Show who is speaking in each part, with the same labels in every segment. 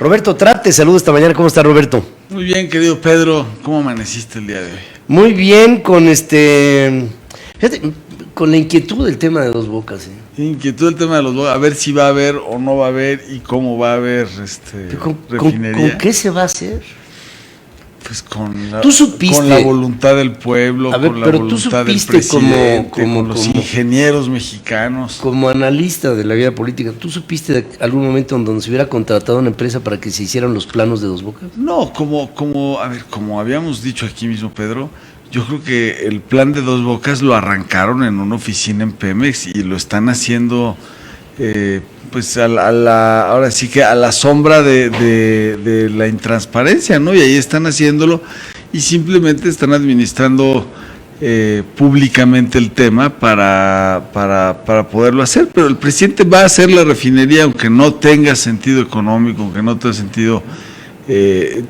Speaker 1: Roberto Trate, saludos esta mañana. ¿Cómo está, Roberto?
Speaker 2: Muy bien, querido Pedro. ¿Cómo amaneciste el día de hoy?
Speaker 1: Muy bien, fíjate, con la inquietud del tema de Dos Bocas.
Speaker 2: Inquietud del tema de los Bocas, a ver si va a haber o no va a haber y cómo va a haber refinería.
Speaker 1: ¿Con qué se va a hacer?
Speaker 2: Pues con la voluntad del pueblo, con la voluntad del presidente, con los ingenieros mexicanos.
Speaker 1: Como analista de la vida política, ¿tú supiste de algún momento en donde se hubiera contratado una empresa para que se hicieran los planos de Dos Bocas?
Speaker 2: No, como habíamos dicho aquí mismo, Pedro, yo creo que el plan de Dos Bocas lo arrancaron en una oficina en Pemex y lo están haciendo pues ahora sí que a la sombra de la intransparencia, ¿no? Y ahí están haciéndolo y simplemente están administrando públicamente el tema para poderlo hacer. Pero el presidente va a hacer la refinería aunque no tenga sentido económico, aunque no tenga sentido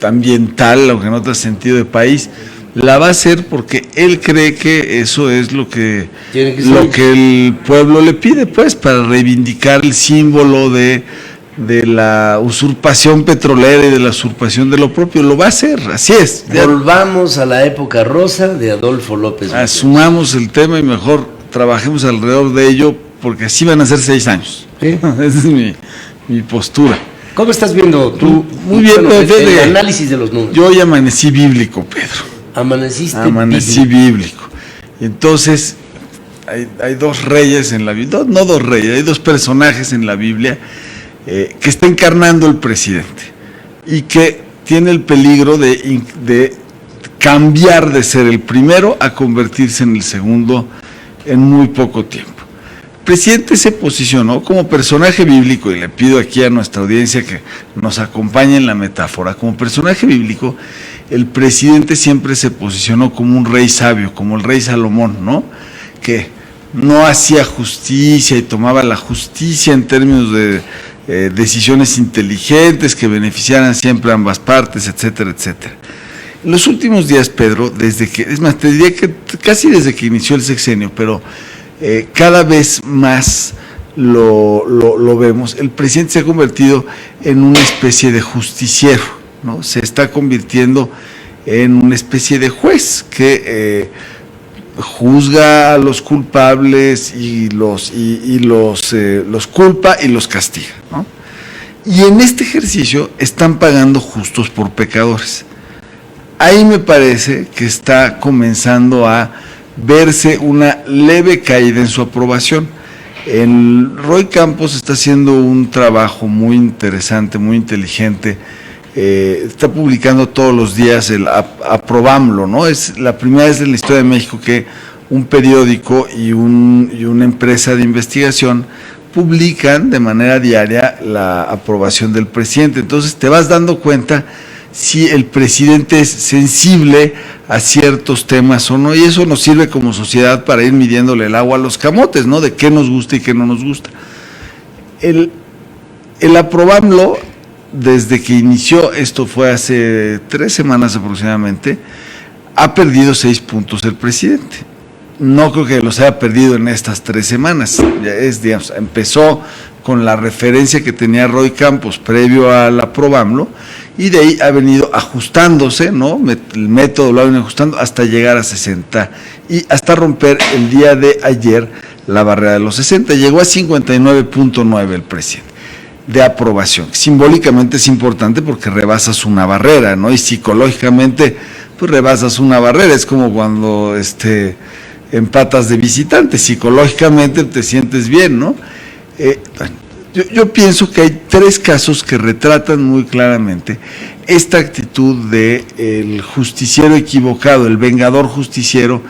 Speaker 2: ambiental, aunque no tenga sentido de país. La va a hacer porque él cree que eso es lo que el pueblo le pide, pues, para reivindicar el símbolo de la usurpación petrolera y de la usurpación de lo propio. Lo va a hacer, así es.
Speaker 1: Volvamos a la época rosa de Adolfo López.
Speaker 2: Asumamos el tema y mejor trabajemos alrededor de ello, porque así van a ser 6 años. ¿Sí? Esa es mi postura.
Speaker 1: ¿Cómo estás viendo tú?
Speaker 2: Muy bien,
Speaker 1: el análisis de los números.
Speaker 2: Yo hoy amanecí bíblico, Pedro. Amanecí bíblico. Y entonces hay dos reyes en la Biblia, no dos reyes, hay dos personajes en la Biblia que está encarnando el presidente y que tiene el peligro de cambiar de ser el primero a convertirse en el segundo en muy poco tiempo. El presidente se posicionó como personaje bíblico, y le pido aquí a nuestra audiencia que nos acompañe en la metáfora. Como personaje bíblico, el presidente siempre se posicionó como un rey sabio, como el rey Salomón, ¿no? Que no hacía justicia y tomaba la justicia en términos de decisiones inteligentes que beneficiaran siempre a ambas partes, etcétera, etcétera. En los últimos días, Pedro, te diría que casi desde que inició el sexenio, pero cada vez más lo vemos, el presidente se ha convertido en una especie de justiciero, ¿no? Se está convirtiendo en una especie de juez que juzga a los culpables y los culpa y los castiga, ¿no? Y en este ejercicio están pagando justos por pecadores. Ahí me parece que está comenzando a verse una leve caída en su aprobación. Roy Campos está haciendo un trabajo muy interesante, muy inteligente. Está publicando todos los días el Aprobamlo, ¿no? Es la primera vez en la historia de México que un periódico y una empresa de investigación publican de manera diaria la aprobación del presidente. Entonces te vas dando cuenta si el presidente es sensible a ciertos temas o no, y eso nos sirve como sociedad para ir midiéndole el agua a los camotes, ¿no? De qué nos gusta y qué no nos gusta. El Aprobamlo, desde que inició, esto fue hace 3 semanas aproximadamente, ha perdido 6 puntos el presidente. No creo que los haya perdido en estas 3 semanas. Digamos, empezó con la referencia que tenía Roy Campos previo al Aprobamlo, y de ahí ha venido ajustándose, ¿no? El método lo ha venido ajustando hasta llegar a 60 y hasta romper el día de ayer la barrera de los 60. Llegó a 59.9 el presidente de aprobación. Simbólicamente es importante porque rebasas una barrera, ¿no? Y psicológicamente, pues rebasas una barrera. Es como cuando empatas de visitante, psicológicamente te sientes bien, ¿no? Yo pienso que hay 3 casos que retratan muy claramente esta actitud del justiciero equivocado, el vengador justiciero,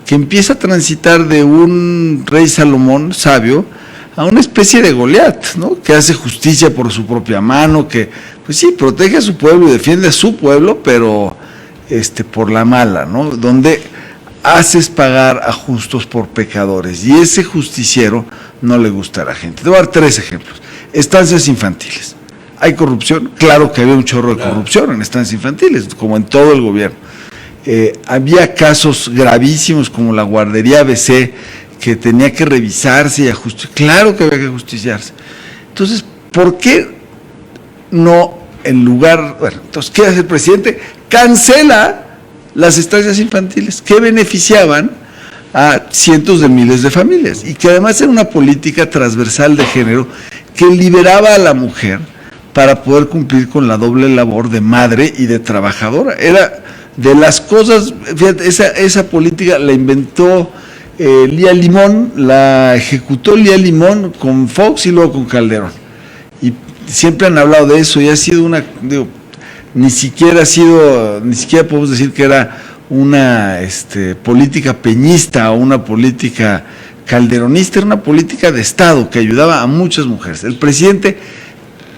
Speaker 2: que empieza a transitar de un rey Salomón sabio a una especie de Goliat, ¿no? Que hace justicia por su propia mano, que pues sí, protege a su pueblo y defiende a su pueblo, pero por la mala, ¿no? Donde haces pagar a justos por pecadores, y ese justiciero no le gusta a la gente. Te voy a dar 3 ejemplos. Estancias infantiles. ¿Hay corrupción? Claro que había un chorro de corrupción en estancias infantiles, como en todo el gobierno. Había casos gravísimos como la guardería ABC, que tenía que revisarse y ajustar. Claro que había que justiciarse. Entonces, ¿por qué no entonces, ¿qué hace el presidente? Cancela las estancias infantiles que beneficiaban a cientos de miles de familias y que además era una política transversal de género que liberaba a la mujer para poder cumplir con la doble labor de madre y de trabajadora. Era de las cosas, fíjate, esa política la inventó Lía Limón, la ejecutó Lía Limón con Fox y luego con Calderón. Y siempre han hablado de eso y ha sido ni siquiera podemos decir que era una política peñista o una política calderonista, era una política de Estado que ayudaba a muchas mujeres. El presidente,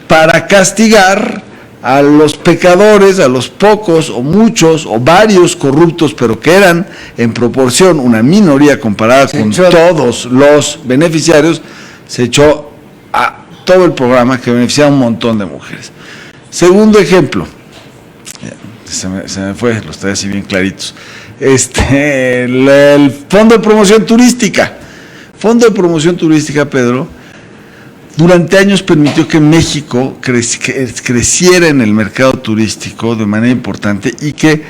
Speaker 2: para castigar a los pecadores, a los pocos o muchos o varios corruptos, pero que eran en proporción una minoría comparada con todos los beneficiarios, se echó a todo el programa que beneficiaba a un montón de mujeres. Segundo ejemplo, se me fue, los traía así bien claritos, el Fondo de Promoción Turística. Fondo de Promoción Turística, Pedro, durante años permitió que México creciera en el mercado turístico de manera importante y que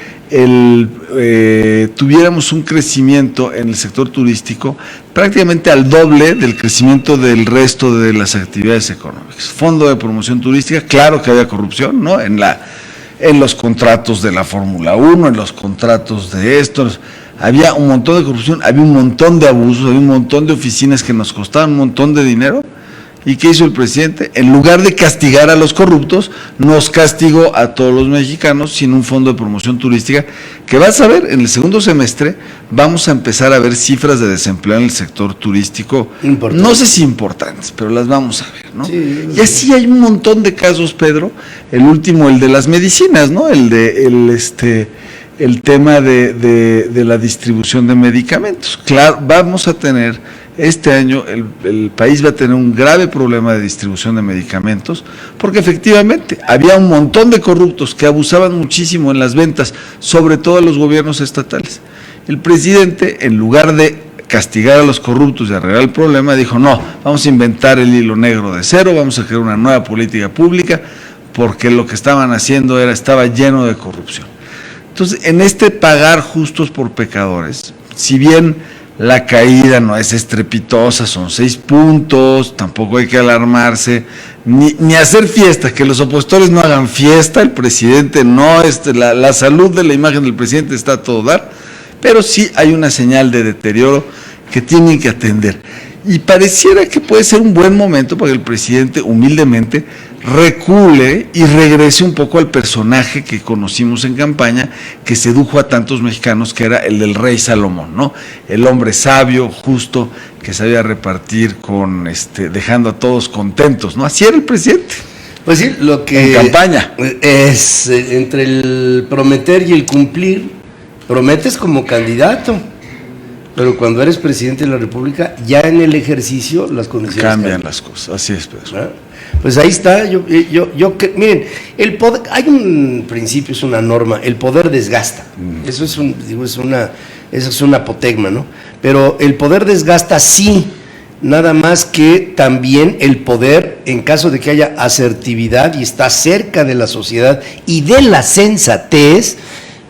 Speaker 2: tuviéramos un crecimiento en el sector turístico prácticamente al doble del crecimiento del resto de las actividades económicas. Fondo de Promoción Turística, claro que había corrupción, ¿no? En los contratos de la Fórmula 1, en los contratos de estos, había un montón de corrupción, había un montón de abusos, había un montón de oficinas que nos costaban un montón de dinero. ¿Y qué hizo el presidente? En lugar de castigar a los corruptos, nos castigó a todos los mexicanos sin un fondo de promoción turística, que vas a ver, en el segundo semestre vamos a empezar a ver cifras de desempleo en el sector turístico, no sé si importantes, pero las vamos a ver, ¿no? Sí, y así hay un montón de casos, Pedro. El último, el de las medicinas, ¿no? El tema de la distribución de medicamentos. Claro, vamos a tener este año el país va a tener un grave problema de distribución de medicamentos, porque efectivamente había un montón de corruptos que abusaban muchísimo en las ventas, sobre todo en los gobiernos estatales. El presidente, en lugar de castigar a los corruptos y arreglar el problema, dijo: no, vamos a inventar el hilo negro de cero, vamos a crear una nueva política pública, porque lo que estaban haciendo estaba lleno de corrupción. Entonces, en pagar justos por pecadores, si bien la caída no es estrepitosa, son 6 puntos, tampoco hay que alarmarse, ni hacer fiesta, que los opositores no hagan fiesta, el presidente no, la salud de la imagen del presidente está a todo dar, pero sí hay una señal de deterioro que tienen que atender. Y pareciera que puede ser un buen momento para que el presidente humildemente recule y regrese un poco al personaje que conocimos en campaña, que sedujo a tantos mexicanos, que era el del rey Salomón, ¿no? El hombre sabio, justo, que sabía repartir dejando a todos contentos, ¿no? Así era el presidente.
Speaker 1: Pues sí, lo que
Speaker 2: en campaña
Speaker 1: es entre el prometer y el cumplir. Prometes como candidato, pero cuando eres presidente de la República, ya en el ejercicio las condiciones
Speaker 2: cambian las cosas. Así es, Pedro.
Speaker 1: ¿Ah? Pues ahí está. Miren, el poder, hay un principio, es una norma, el poder desgasta. Eso es un apotegma, ¿no? Pero el poder desgasta sí, nada más que también el poder, en caso de que haya asertividad y está cerca de la sociedad y de la sensatez,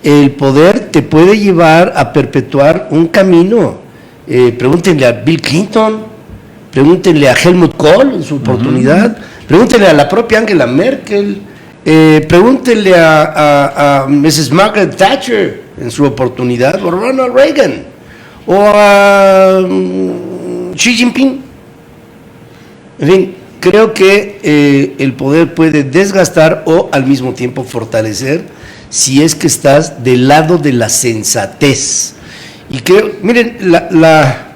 Speaker 1: el poder te puede llevar a perpetuar un camino. Pregúntenle a Bill Clinton, pregúntenle a Helmut Kohl en su oportunidad, pregúntenle a la propia Angela Merkel, pregúntenle a Mrs. Margaret Thatcher en su oportunidad, o Ronald Reagan, o a Xi Jinping. En fin, creo que el poder puede desgastar o al mismo tiempo fortalecer, si es que estás del lado de la sensatez. Y creo, miren, la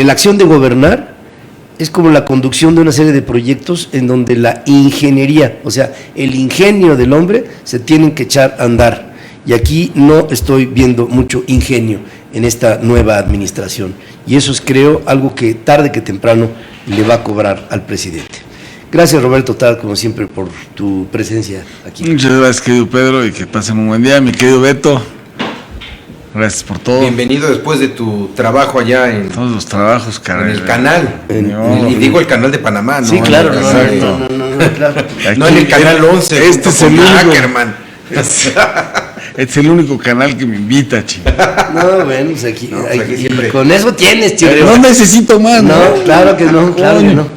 Speaker 1: acción de gobernar es como la conducción de una serie de proyectos en donde la ingeniería, o sea, el ingenio del hombre se tienen que echar a andar. Y aquí no estoy viendo mucho ingenio en esta nueva administración. Y eso es, creo, algo que tarde que temprano le va a cobrar al presidente. Gracias, Roberto Tal, como siempre, por tu presencia aquí.
Speaker 2: Muchas gracias, querido Pedro, y que pasen un buen día. Mi querido Beto, gracias por todo.
Speaker 3: Bienvenido después de tu trabajo allá en...
Speaker 2: Todos los trabajos, caray.
Speaker 3: En el canal. Y digo el canal de Panamá, ¿no?
Speaker 1: Sí, claro.
Speaker 2: Exacto.
Speaker 1: claro.
Speaker 2: Aquí,
Speaker 3: No en el canal 11.
Speaker 2: Este es el único.
Speaker 3: Ackerman.
Speaker 2: Este es el único canal que me invita, chico.
Speaker 1: No, bueno, pues aquí,
Speaker 3: No, pues aquí siempre.
Speaker 1: con eso tienes, chico.
Speaker 2: No necesito más,
Speaker 1: No, claro que no, claro que no.